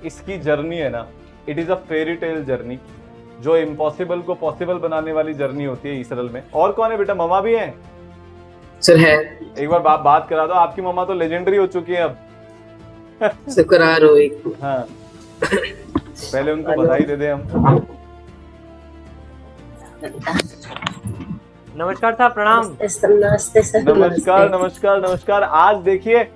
इसकी जर्नी है ना, it is a fairy tale journey, जो इम्पॉसिबल को पॉसिबल बनाने वाली जर्नी होती है इसरल में। और कौन है बेटा? मम्मा भी है? सर है। एक बार बात करा दो, आपकी मम्मा तो लेजेंडरी हो चुकी है अब। सर करा रहे हो एक। हाँ, पहले उनको बधाई दे दे हम। नमस्कार साहब, प्रणाम। नमस्ते सर। नमस्कार नमस्कार नमस्कार। आज देखिए,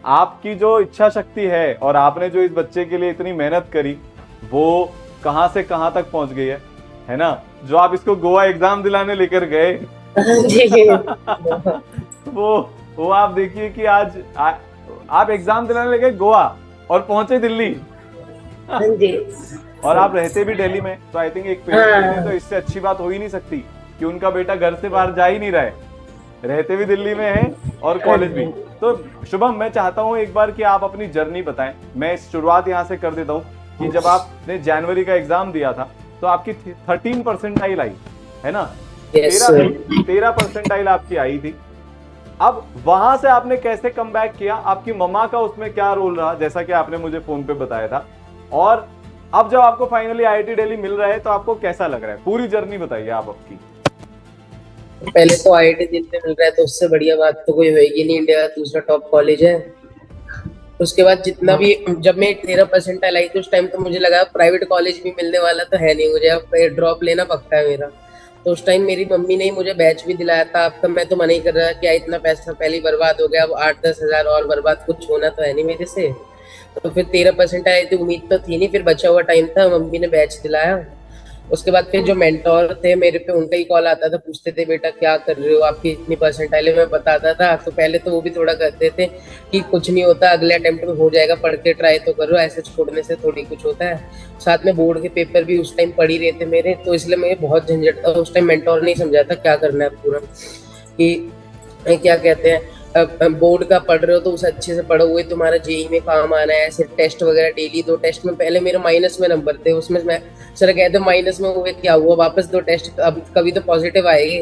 आपकी जो इच्छा शक्ति है और आपने जो इस बच्चे के लिए इतनी मेहनत करी, वो कहां से कहां तक पहुंच गई है ना? जो आप इसको गोवा एग्जाम दिलाने लेकर गए वो आप देखिए कि आज आप एग्जाम दिलाने ले गए गोवा और पहुंचे दिल्ली। और आप रहते भी दिल्ली में, तो आई थिंक एक पेरेंट्स के लिए तो इससे अच्छी बात हो ही नहीं सकती कि उनका बेटा घर से बाहर जा ही नहीं रहा है, रहते भी दिल्ली में है और कॉलेज भी। तो शुभम, मैं चाहता हूं एक बार कि आप अपनी जर्नी बताएं। मैं शुरुआत यहां से कर देता हूं कि जब आपने जनवरी का एग्जाम दिया था तो आपकी 13 परसेंटाइल आई है ना? 13 परसेंटाइल आपकी आई थी। अब वहां से आपने कैसे कम बैक किया? आपकी मम्मा का उसमें क्या रोल रहा, जैसा कि आपने मुझे फोन पे बताया था? और अब जब आपको फाइनली आईआईटी दिल्ली मिल रहा है तो आपको कैसा लग रहा है? पूरी जर्नी बताइए आप आपकी। पहले तो आईआईटी दिल्ली मिल रहा है तो उससे बढ़िया बात तो कोई होगी नहीं, इंडिया का दूसरा टॉप कॉलेज है। उसके बाद जितना भी, जब मैं 13 परसेंटाइल आई तो उस टाइम तो मुझे लगा प्राइवेट कॉलेज भी मिलने वाला तो है नहीं, मुझे अब ड्रॉप लेना पक्का है मेरा। तो उस टाइम मेरी मम्मी ने मुझे बैच भी दिलाया था। अब तो मैं तो मना ही कर रहा, क्या इतना पैसा पहले ही बर्बाद हो गया, अब 8-10 हजार और बर्बाद, कुछ होना तो है नहीं मेरे से। तो फिर 13 परसेंट आई थी, उम्मीद तो थी नहीं, फिर बचा हुआ टाइम था, मम्मी ने बैच दिलाया। उसके बाद फिर जो मेंटोर थे मेरे पे, उनका ही कॉल आता था, पूछते थे बेटा क्या कर रहे हो, आपकी इतनी परसेंटाइल है, मैं बताता था। तो पहले तो वो भी थोड़ा करते थे कि कुछ नहीं होता, अगले अटेम्प्ट में हो जाएगा, पढ़ के ट्राई तो करो, ऐसे छोड़ने से थोड़ी कुछ होता है। साथ में बोर्ड के पेपर भी उस टाइम पढ़ ही रहे थे मेरे, तो इसलिए मुझे बहुत झंझट था। उस टाइम मेंटोर नहीं समझा था क्या करना है पूरा, कि क्या कहते हैं, बोर्ड का पढ़ रहे हो तो उसे अच्छे से पढ़ो, हुए तुम्हारा जेई में काम आना है। ऐसे टेस्ट वगैरह डेली, 2 टेस्ट में पहले मेरे माइनस में नंबर थे, उसमें मैं सर कहते माइनस में हुए, क्या हुआ, वापस 2 टेस्ट, अब कभी तो पॉजिटिव आएंगे,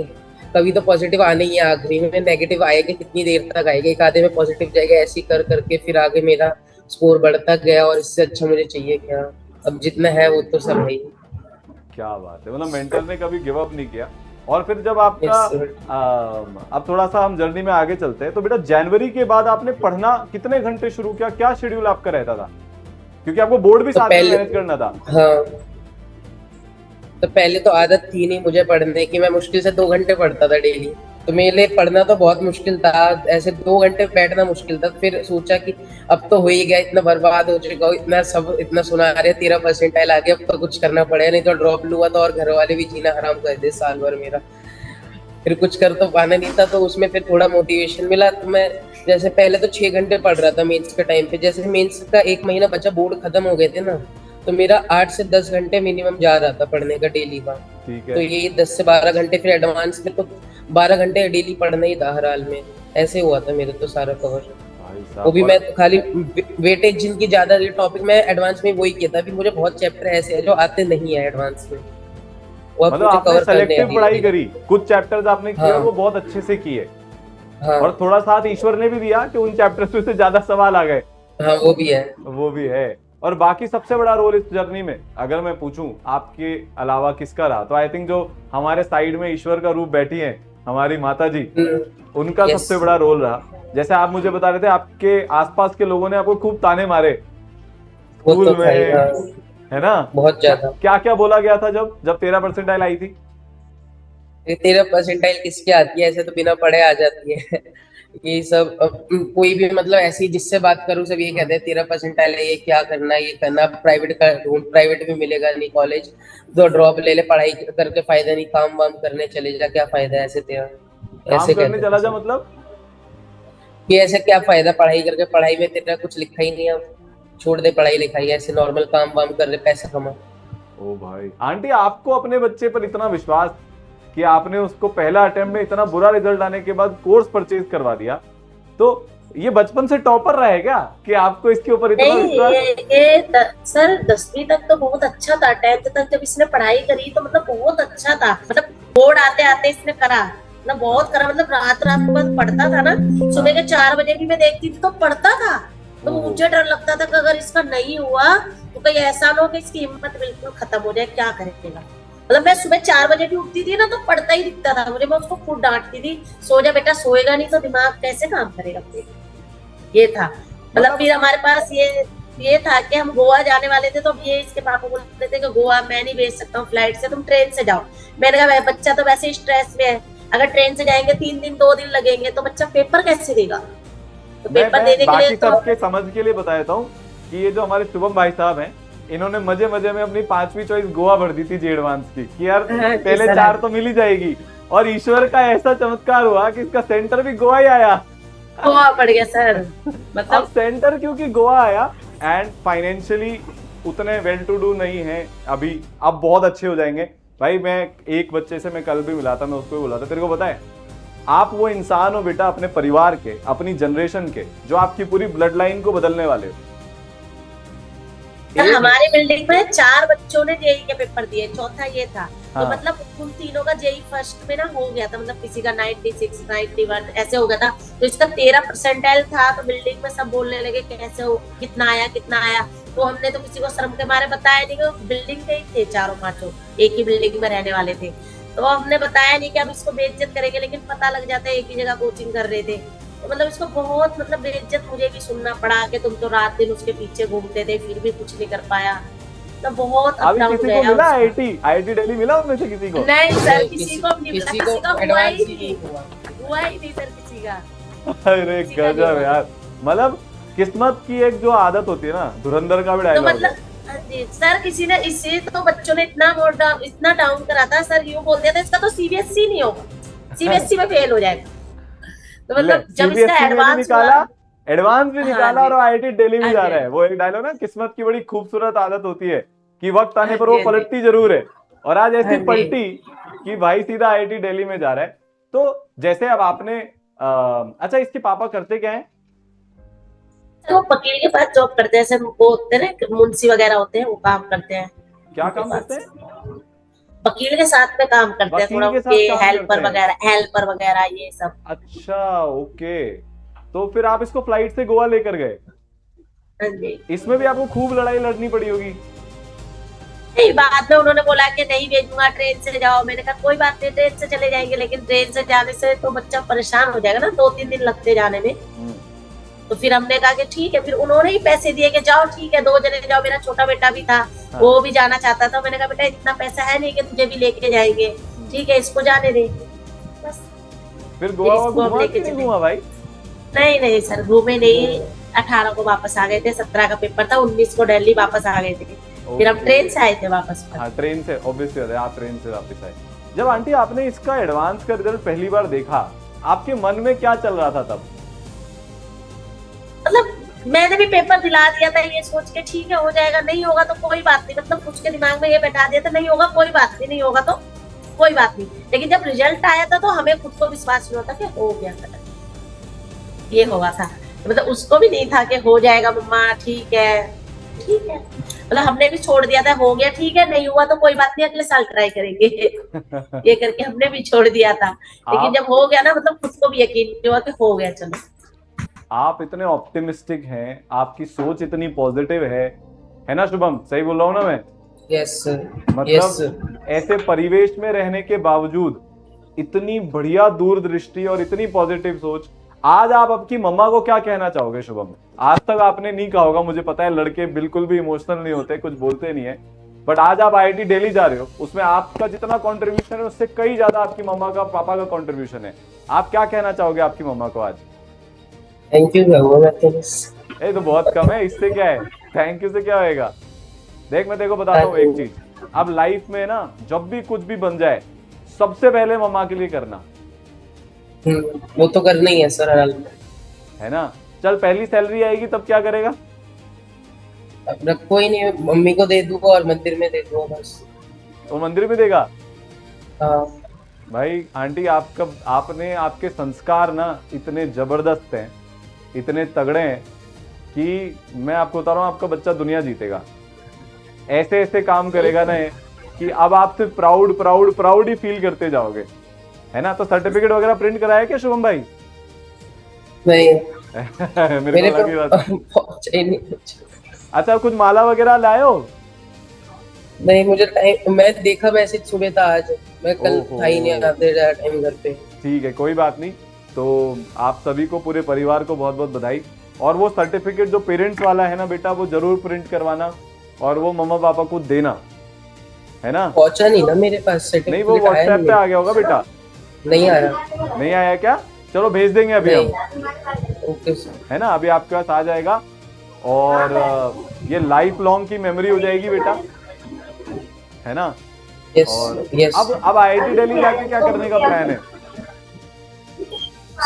कभी तो पॉजिटिव आने ही है, आखिरी में नेगेटिव आएगा, कितनी देर तक आएगा, एक आधे में पॉजिटिव जाएगा, ऐसे कर करके फिर आगे मेरा स्कोर बढ़ता गया। और इससे अच्छा मुझे चाहिए क्या, अब जितना है वो तो सब है ही। क्या बात है, मतलब मेंटल ने कभी गिव अप नहीं किया। और फिर जब आपका अब थोड़ा सा हम जर्नी में आगे चलते हैं, तो बेटा जनवरी के बाद आपने पढ़ना कितने घंटे शुरू किया? क्या शेड्यूल आपका रहता था? क्योंकि आपको बोर्ड भी तो साथ में मैनेज करना था। हाँ, तो पहले तो आदत थी नहीं मुझे पढ़ने की, मैं मुश्किल से 2 घंटे पढ़ता था डेली। तो मेरे लिए पढ़ना तो बहुत मुश्किल था, ऐसे 2 घंटे बैठना मुश्किल था। फिर सोचा कि अब तो हो ही गया, इतना बर्बाद हो चुका, इतना सब इतना सुना रहे, 13 परसेंटाइल आ गया, अब तो कुछ करना पड़ेगा, नहीं तो ड्रॉप लूंगा तो और घर वाले भी जीना हराम कर दे साल भर मेरा। फिर कुछ कर तो पाना नहीं था, तो उसमें फिर थोड़ा मोटिवेशन मिला। तो मैं जैसे पहले तो 6 घंटे पढ़ रहा था मेंस के टाइम पे, जैसे मेंस का 1 महीना बचा, बोर्ड खत्म हो गए थे ना, तो मेरा 8 से 10 घंटे मिनिमम जा रहा था पढ़ने का डेली का। ठीक है। तो ये 10 से 12 घंटे, फिर एडवांस में तो 12 घंटे डेली पढ़ना ही था हर हाल में, ऐसे हुआ था मेरे तो सारा कवर। वो भी मैं तो खाली वेटेज जिनकी ज्यादा टॉपिक में एडवांस में वही किया था। अभी मुझे बहुत चैप्टर ऐसे है जो आते नहीं है एडवांस में, मतलब आपने सेलेक्टिव पढ़ाई करी, कुछ चैप्टर्स आपने किए और वो बहुत अच्छे से किए। हाँ, और थोड़ा साथ ईश्वर ने भी दिया कि उन चैप्टर्स में से ज्यादा सवाल आ गए। हाँ वो भी है, वो भी है। और बाकी सबसे बड़ा रोल इस जर्नी में अगर मैं पूछूं आपके अलावा किसका रहा, तो आई थिंक जो हमारे साइड में ईश्वर का रूप बैठी है हमारी माता जी, उनका सबसे बड़ा रोल रहा। जैसे आप मुझे बता रहे थे, आपके आसपास के लोगों ने आपको खूब ताने मारे स्कूल में, है ना? बहुत ज्यादा। क्या क्या बोला गया था जब 13 परसेंटाइल आई थी? 13 परसेंटाइल किसके आती है, ऐसे तो बिना पढ़े आ जाती है। ये सब कोई भी मतलब ऐसी जिससे बात करूं सब ये कहते हैं 13 परसेंटाइल है, ये क्या करना है, ये करना, प्राइवेट का ढूंढ, प्राइवेट भी मिलेगा नहीं कॉलेज, तो ड्रॉप ले ले, पढ़ाई करके फायदा नहीं, काम वाम करने चले जा, क्या फायदा है ऐसे तेरा, काम ऐसे करने चला जा कहते मतलब? कि ऐसे क्या फायदा पढ़ाई करके, पढ़ाई में तेरा कुछ लिखा ही नहीं है, छोड़ दे पढ़ाई लिखाई, ऐसे नॉर्मल काम वाम कर ले, पैसा कमा। ओ भाई, आंटी आपको अपने बच्चे पर इतना विश्वास कि आपने उसको पहला अटेम्प्ट में इतना बुरा रिजल्ट आने के बाद कोर्स परचेज करवा दिया, तो ये बचपन से टॉपर रहा है क्या कि आपको इसके ऊपर इतना विश्वास? सर 10वीं तक तो बहुत अच्छा था, 10th तक जब इसने पढ़ाई करी तो मतलब बहुत अच्छा था, मतलब बोर्ड आते आते इसने करा, मतलब बहुत करा, मतलब रात रात भर पढ़ता था ना, सुबह के 4 बजे भी मैं देखती थी तो पढ़ता था, तो ओहो। मुझे डर लगता था कि अगर इसका नहीं हुआ तो कहीं ऐसा ना हो कि इसकी हिम्मत बिल्कुल खत्म हो जाए, क्या करेगा। मतलब मैं सुबह 4 बजे भी उठती थी ना तो पढ़ता ही दिखता था मुझे, मैं उसको खुद डांटती थी, सो जा बेटा, सोएगा नहीं तो दिमाग कैसे काम करेगा फिर। ये था। मतलब फिर हमारे पास ये था कि हम गोवा जाने वाले थे, तो अब ये इसके पापा बोलते थे कि गोवा मैं नहीं भेज सकता हूँ फ्लाइट से, तुम ट्रेन से जाओ। मैंने कहा बच्चा तो वैसे ही स्ट्रेस में है, अगर ट्रेन से जाएंगे 3 दिन 2 दिन लगेंगे तो बच्चा पेपर कैसे देगा। तो पेपर मैं देने के लिए बाकी तो सबके समझ के लिए बता देता हूँ कि ये जो हमारे शुभम भाई साहब हैं, इन्होंने मजे मजे में अपनी 5वीं चॉइस गोवा भर दी थी जी एडवांस की, कि यार हाँ जी, पहले सर। 4 तो मिल ही जाएगी, और ईश्वर का ऐसा चमत्कार हुआ कि इसका सेंटर भी गोवा ही आया। गोवा पड़ गया सर। अब मतलब सेंटर क्योंकि गोवा आया, एंड फाइनेंशियली उतने वेल टू डू नहीं है अभी, अब बहुत अच्छे हो जाएंगे। भाई मैं एक बच्चे से मैं कल भी मिला था, मैं उसको भी बोला था, तेरे को पता है आप वो इंसान हो बेटा अपने परिवार के, अपनी जनरेशन के, जो आपकी पूरी ब्लड लाइन को बदलने वाले हो। सर हमारे बिल्डिंग में 4 बच्चों ने जेई के पेपर दिए, चौथा ये था। हाँ। तो मतलब उन तीनों का जेई फर्स्ट में ना हो गया था, मतलब किसी का 96 91 ऐसे हो गया था, तो इसका 13% था। तो बिल्डिंग में सब बोलने लगे कैसे हो, कितना आया कितना आया। तो हमने तो किसी को शर्म के मारे बताया नहीं, कि बिल्डिंग के ही थे चारों पांचों, एक ही बिल्डिंग में रहने वाले थे। तो हमने बताया नहीं कि अब इसको बेइज्जत करेंगे, लेकिन पता लग जाता है एक ही जगह कोचिंग कर रहे थे। तो मतलब इसको बहुत मतलब बेइज्जत मुझे भी सुनना पड़ा कि तुम तो रात दिन उसके पीछे घूमते थे फिर भी कुछ नहीं कर पाया। तो बहुत अप अभी डाउन किसी को गया मिला उसका। आईआईटी दिल्ली मिला उनमें से किसी को? नहीं सर, नहीं, किसी को नहीं मिला, किसी किसी का को हुआ ही एडवांस ही नहीं, नहीं हुआ। हुआ ही नहीं सर किसी का। अरे किसी का नहीं गजब हुआ। यार, मतलब किस्मत की एक जो आदत होती है ना, धुरंधर का भी तो डायलॉग है। मतलब हाँ जी, सर किसी ने इससे तो बच्चों ने इतना डाउन करा था सर, यूं बोल दिया था इसका तो सीबीएसई नहीं होगा, सीबीएसई में फेल हो जाएगा। तो मतलब जब इसका सीबीएसई में भी एडवांस निकाला, हुआ, एडवांस भी हाँ निकाला, जी, और आईआईटी दिल्ली भी हाँ जा जी, रहा है। वो एक डायलॉग ना, किस्मत की बड़ी खूबसूरत आदत होती है कि वक्त आने हाँ पर जी, वो हाँ जी, पलटती जरूर है, और आज ऐसी हाँ जी। पलटी कि भाई सीधा आईआईटी दिल्ली में जा रहा है। तो जैसे अब आपने अच्छा, इसके पापा करते क्या है? तो वो वकील के पास जॉब करते हैं सर, वो होते हैं ना मुंशी वगैरह होते हैं, वो काम करते हैं क्या उनके काम करते पास। हैं? वकील के साथ में काम करते हैं, थोड़ा वकील के उनके साथ काम करते हैं? हेल्पर वगैरह ये सब। अच्छा, ओके। तो फिर आप इसको फ्लाइट से गोवा लेकर गए, हाँ जी। इसमें भी आपको खूब लड़ाई लड़नी पड़ी होगी। नहीं, बाद में उन्होंने बोला कि नहीं भेजूंगा, ट्रेन से जाओ। मैंने कहा कोई बात नहीं, ट्रेन से चले जाएंगे, लेकिन ट्रेन से जाने से तो बच्चा परेशान हो जाएगा ना, 2-3 दिन लगते जाने में। तो फिर हमने कहा कि ठीक है, फिर उन्होंने ही पैसे दिए कि जाओ ठीक है 2 जने जाओ। मेरा छोटा बेटा भी था, हाँ। वो भी जाना चाहता था। मैंने कहा बेटा इतना पैसा है नहीं कि तुझे भी लेके जाएंगे, ठीक है इसको जाने दे बस। फिर गोवा इसको हम घुमा लेके कि नहीं चले। घुमा भाई? नहीं नहीं सर, घूमे नहीं। 18 को वापस आ गए थे, 17 का पेपर था, 19 को दिल्ली वापस आ गए थे। फिर हम ओके। ट्रेन से आए थे वापस। हाँ, ट्रेन से ऑब्वियसली आप ट्रेन से वापस आए। जब आंटी आपने इसका एडवांस का रिजल्ट पहली बार देखा, आपके मन में क्या चल रहा था तब? मतलब मैंने भी पेपर दिला दिया था ये सोच के ठीक है हो जाएगा, नहीं होगा तो कोई बात नहीं, मतलब उसके दिमाग में ये बैठा दिया था नहीं होगा कोई बात नहीं, नहीं होगा तो कोई बात नहीं। लेकिन जब रिजल्ट आया था तो हमें खुद को विश्वास नहीं होता कि हो गया था, ये होगा था। मतलब उसको भी नहीं था कि हो जाएगा मम्मा, ठीक है ठीक है। मतलब हमने भी छोड़ दिया था, हो गया ठीक है, नहीं हुआ तो कोई बात नहीं, अगले साल ट्राई करेंगे ये करके हमने भी छोड़ दिया था। लेकिन आप जब हो गया ना, मतलब खुद को भी यकीन नहीं हुआ कि हो गया। चलो, आप इतने ऑप्टिमिस्टिक हैं, आपकी सोच इतनी पॉजिटिव है ना शुभम? सही बोल रहा हूँ ना मैं? यस सर, यस मतलब सर। ऐसे परिवेश में रहने के बावजूद इतनी बढ़िया दूरदृष्टि और इतनी पॉजिटिव सोच। आज आप आपकी मम्मा को क्या कहना चाहोगे शुभम? आज तक आपने नहीं कहा होगा, मुझे पता है, लड़के बिल्कुल भी इमोशनल नहीं होते, कुछ बोलते नहीं है, बट आज आप आईआईटी दिल्ली जा रहे हो, उसमें आपका जितना कंट्रीब्यूशन है उससे कई ज्यादा आपकी मम्मा का, पापा का कंट्रीब्यूशन है। आप क्या कहना चाहोगे आपकी मम्मा को आज? थैंक यू कहूँगा मैं तो बस। ये तो बहुत कम है, इससे क्या है, थैंक यू से क्या होएगा? देख मैं तेरे को बताता हूँ एक चीज, अब लाइफ में ना जब भी कुछ भी बन जाए, सबसे पहले मम्मा के लिए करना वो तो करना ही है सर हर हाल में। है ना। चल पहली सैलरी आएगी तब क्या करेगा? अब रखो ही नहीं, मम्मी को दे दूंगा और मंदिर में दे दूंगा बस। वो मंदिर में देगा? हाँ भाई आंटी, आपका आपने आपके संस्कार ना इतने जबरदस्त हैं, इतने तगड़े हैं कि मैं आपको बता रहा हूँ, आपका बच्चा दुनिया जीतेगा। ऐसे ऐसे काम करेगा ना कि अब आप सिर्फ प्राउड प्राउड प्राउड ही फील करते जाओगे, है ना। तो सर्टिफिकेट वगैरह प्रिंट कराया क्या शुभम भाई? नहीं, मेरे मेरे को लगी बात। सोचा ही नहीं कुछ। अच्छा, कुछ माला वगैरह लाए हो? नहीं, मुझे टाइम, मैं देखा मैसेज सुबह था आज, मैं कल ओहो। था ही नहीं आते टाइम घर पे। ठीक है, कोई बात नहीं। तो आप सभी को, पूरे परिवार को बहुत बहुत बधाई। और वो सर्टिफिकेट जो पेरेंट्स वाला है ना बेटा, वो जरूर प्रिंट करवाना और वो मम्मा पापा को देना, है ना? पहुंचा नहीं ना मेरे पास नहीं, वो सर्टिफिकेट, आया व्हाट्सएप पे नहीं, आ गया होगा बेटा। नहीं आया। नहीं आया क्या? चलो भेज देंगे अभी हम, नहीं, ओके सर। है ना? अभी आपके पास आ जाएगा और ये लाइफ लॉन्ग की मेमोरी हो जाएगी बेटा, है ना? यस और यस। अब आईआईटी दिल्ली जाके क्या करने का प्लान है?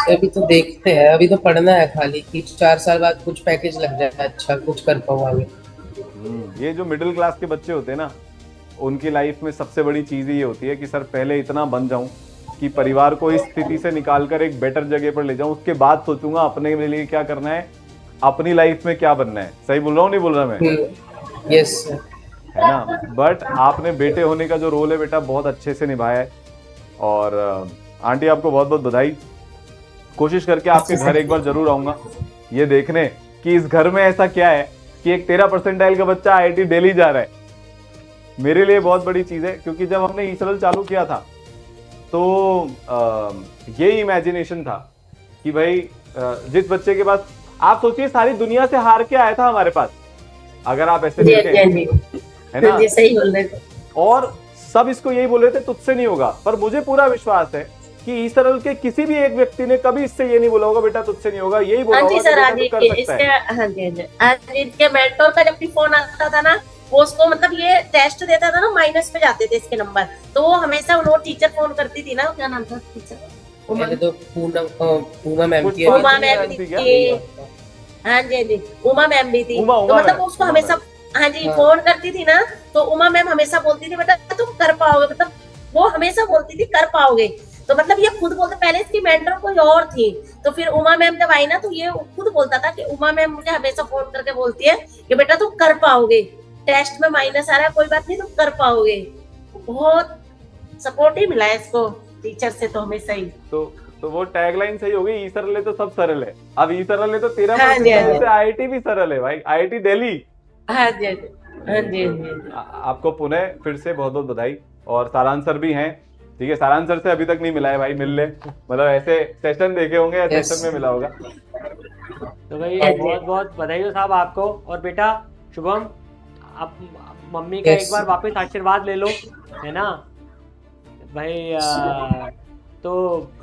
अभी तो देखते हैं, अभी तो पढ़ना है खाली कि 4 साल बाद कुछ पैकेज लग जाए, अच्छा कुछ कर पाऊँ आगे। ये जो मिडिल क्लास के बच्चे होते हैं ना, उनकी लाइफ में सबसे बड़ी चीज ये होती है कि सर पहले इतना बन जाऊं कि परिवार को इस स्थिति से निकाल कर एक बेटर जगह पर ले जाऊं, उसके बाद सोचूंगा अपने लिए क्या करना है, अपनी लाइफ में क्या बनना है। सही बोल रहा हूँ, नहीं बोल रहा मैं? Yes sir. है ना? बट आपने बेटे होने का जो रोल है बेटा, बहुत अच्छे से निभाया है। और आंटी आपको बहुत बहुत बधाई। कोशिश करके आपके घर एक बार जरूर आऊंगा, ये देखने कि इस घर में ऐसा क्या है कि एक 13 परसेंटाइल का बच्चा आईआईटी दिल्ली जा रहा है। मेरे लिए बहुत बड़ी चीज है, क्योंकि जब हमने ईसरल चालू किया था तो ये इमेजिनेशन था कि भाई जिस बच्चे के पास, आप सोचिए सारी दुनिया से हार के आया था हमारे पास, अगर आप ऐसे जी देखें, जी है ना? जी, सही बोल रहे थे। और सब इसको यही बोल रहे थे तुझसे नहीं होगा, पर मुझे पूरा विश्वास है कि ईसरल के किसी भी एक व्यक्ति ने कभी इससे ये नहीं बोला होगा बेटा तुझसे नहीं होगा, यही बोला हाँ होगा जी कि सर, बेटा आज तू कर सकता इसके, है। हाँ जी हाँ जी, आज इनके मेंटोर का जब भी फोन आता था ना, वो उसको मतलब ये टेस्ट देता था ना, माइनस पे जाते थे इसके नंबर, तो वो हमेशा वो टीचर फोन करती थी ना, क्या नाम था टीचर? पहले तो पूमा मैम की पुष्पा उमा जी मैम मैम थी क्या? थी। हाँ जी हाँ जी, उमा मैम भी थी। उमा तो मतलब मैम, उसको उमा हमेशा, हाँ जी, हाँ। फोन करती थी ना, तो उमा मैम हमेशा बोलती थी बेटा तुम कर पाओगे, मतलब वो हमेशा बोलती थी कर पाओगे। तो मतलब ये खुद बोलते, पहले इसकी मेंटर कोई और थी, तो फिर उमा मैम जब आई ना, तो ये खुद बोलता था कि उमा मैम मुझे हमेशा फोन करके बोलती है कि बेटा तुम कर पाओगे, टेस्ट में माइनस आ रहा है कोई बात नहीं, तुम कर पाओगे। बहुत सपोर्ट ही मिला है इसको टीचर से तो हमेशा ही। तो वो टैगलाइन सही हो गई, ई सरल है तो सब सरल है। अब ई सरल है तो 13 हाँ जी, हाँ जी। से आईआईटी भी सरल है भाई, आईआईटी दिल्ली। हाँ जी हाँ जी हाँ जी हाँ जी। आपको पुनः फिर से बहुत बहुत बधाई। और सारांश सर भी हैं, ठीक है? सारांश सर से अभी तक नहीं मिला है भाई, मिल ले, मतलब ऐसे सेशन देखे होंगे या Yes. सेशन में मिला होगा। तो भाई बहुत बहुत बधाई हो साहब आपको। और बेटा शुभम, आप मम्मी का Yes. एक बार वापस आशीर्वाद ले लो, है ना भाई? तो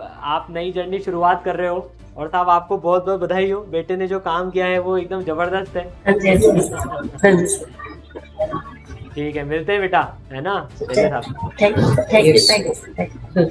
आप नई जर्नी शुरुआत कर रहे हो, और साहब आपको बहुत बहुत बधाई हो। बेटे ने जो काम किया है वो एकदम जबरदस्त है। हाँ जी हाँ जी। ठीक है, मिलते हैं बेटा, है ना? चलिए साहब। Thank you Yes. Thank you.